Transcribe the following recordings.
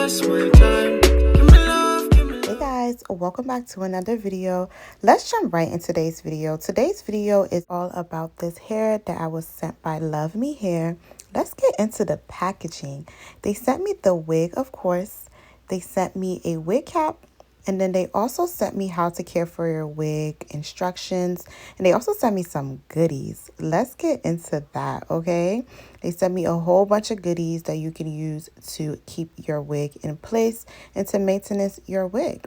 waste my time. Give me love, give me love. Hey guys, welcome back to another video. Let's jump right into today's video. Today's video is all about this hair that I was sent by lUVMEHAIR. Let's get into the packaging. They sent me the wig, of course. They sent me a wig cap. And then they also sent me how to care for your wig instructions. And they also sent me some goodies. Let's get into that, okay? They sent me a whole bunch of goodies that you can use to keep your wig in place and to maintain your wig.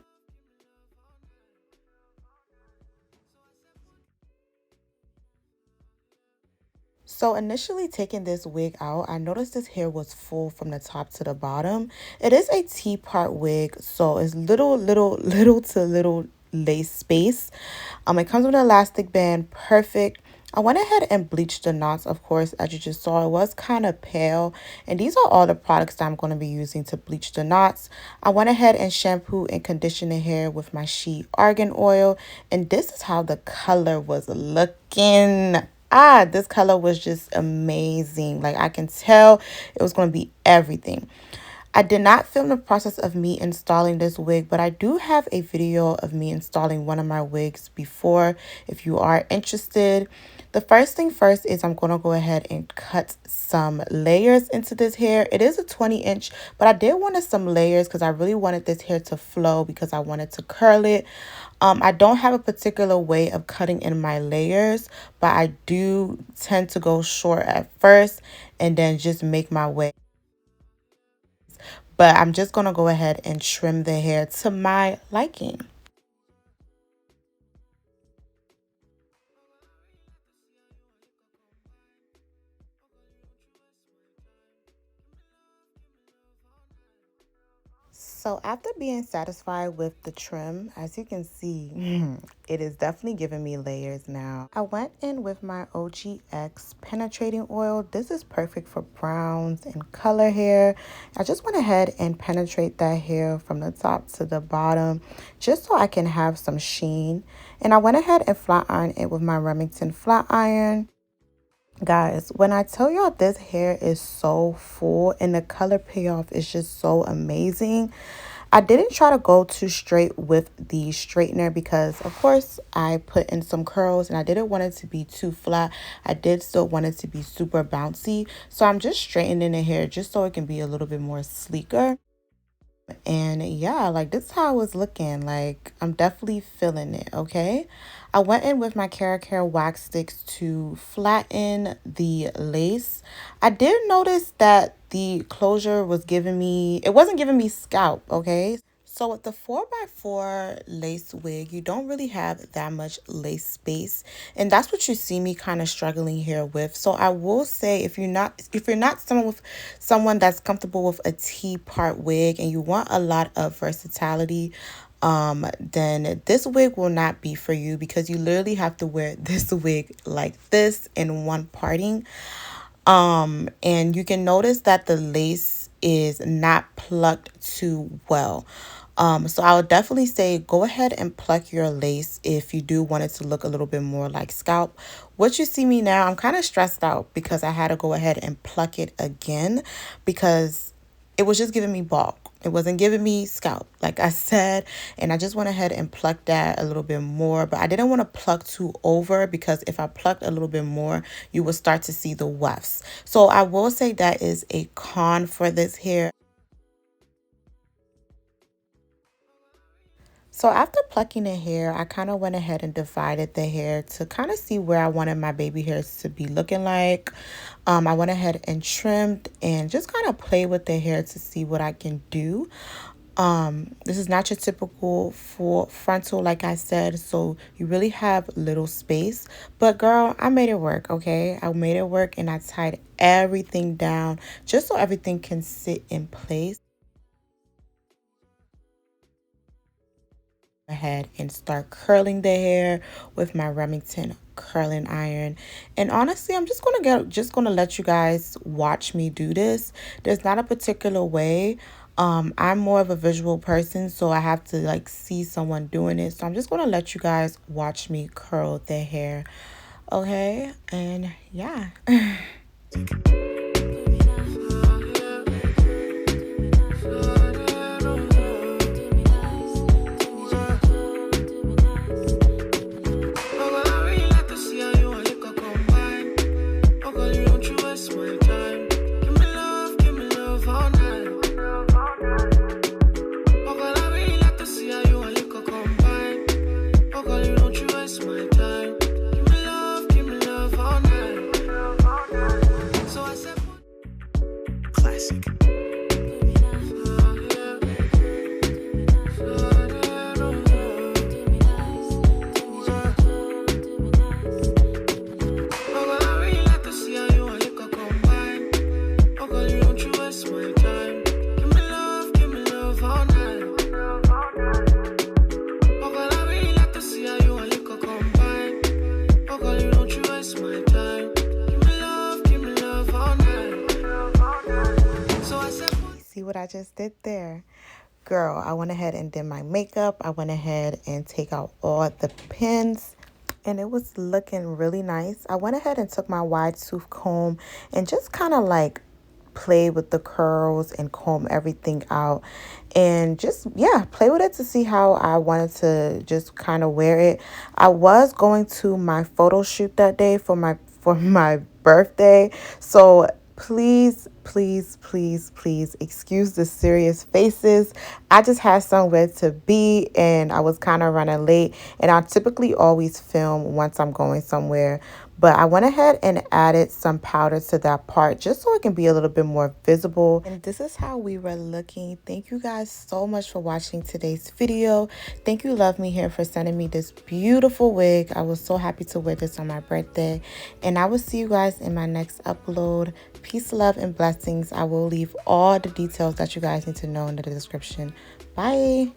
So initially taking this wig out, I noticed this hair was full from the top to the bottom. It is a T-part wig, so it's little to little lace space. It comes with an elastic band, perfect. I went ahead and bleached the knots, of course, as you just saw. It was kind of pale, and these are all the products that I'm going to be using to bleach the knots. I went ahead and shampoo and conditioned the hair with my She Argan oil, and this is how the color was looking. This color was just amazing. Like, I can tell it was going to be everything. I did not film the process of me installing this wig, but I do have a video of me installing one of my wigs before if you are interested. The first thing first is I'm going to go ahead and cut some layers into this hair. It is a 20-inch, but I did want some layers because I really wanted this hair to flow because I wanted to curl it. I don't have a particular way of cutting in my layers, but I do tend to go short at first and then just make my way. But I'm just going to go ahead and trim the hair to my liking. So after being satisfied with the trim, as you can see, it is definitely giving me layers now. I went in with my OGX penetrating oil. This is perfect for browns and color hair. I just went ahead and penetrate that hair from the top to the bottom just so I can have some sheen. And I went ahead and flat ironed it with my Remington flat iron. Guys, when I tell y'all this hair is so full and the color payoff is just so amazing, I didn't try to go too straight with the straightener because, of course, I put in some curls and I didn't want it to be too flat. I did still want it to be super bouncy. So I'm just straightening the hair just so it can be a little bit more sleeker. And yeah, like this is how it was looking. Like, I'm definitely feeling it, okay? I went in with my Care wax sticks to flatten the lace. I did notice that the closure was giving me, it wasn't giving me scalp, okay? So with the 4x4 lace wig, you don't really have that much lace space, and that's what you see me kind of struggling here with. So I will say, if you're not someone that's comfortable with a T-part wig and you want a lot of versatility, then this wig will not be for you because you literally have to wear this wig like this in one parting. And you can notice that the lace is not plucked too well. So I would definitely say go ahead and pluck your lace if you do want it to look a little bit more like scalp. What you see me now, I'm kind of stressed out because I had to go ahead and pluck it again because it was just giving me bulk. It wasn't giving me scalp, like I said, and I just went ahead and plucked that a little bit more, but I didn't want to pluck too over because if I plucked a little bit more, you will start to see the wefts. So I will say that is a con for this hair. So after plucking the hair, I kind of went ahead and divided the hair to kind of see where I wanted my baby hairs to be looking like. I went ahead and trimmed and just kind of played with the hair to see what I can do. This is not your typical full frontal, like I said, so you really have little space. But girl, I made it work, okay? I made it work and I tied everything down just so everything can sit in place. Ahead and start curling the hair with my Remington curling iron. And honestly, I'm just gonna let you guys watch me do this. There's not a particular way. I'm more of a visual person, so I have to like see someone doing it. So I'm just gonna let you guys watch me curl the hair, okay? And yeah. what I just did there? Girl, I went ahead and did my makeup. I went ahead and take out all the pins and it was looking really nice. I went ahead and took my wide tooth comb and just kind of like play with the curls and comb everything out and just play with it to see how I wanted to just kind of wear it. I was going to my photo shoot that day for my birthday, so please excuse the serious faces. I just had somewhere to be and I was kind of running late, and I typically always film once I'm going somewhere, but I went ahead and added some powder to that part just so it can be a little bit more visible. And this is how we were looking. Thank you guys so much for watching today's video. Thank you, Love Me Hair, for sending me this beautiful wig. I was so happy to wear this on my birthday. And I will see you guys in my next upload. Peace, love, and blessings. I will leave all the details that you guys need to know in the description. Bye.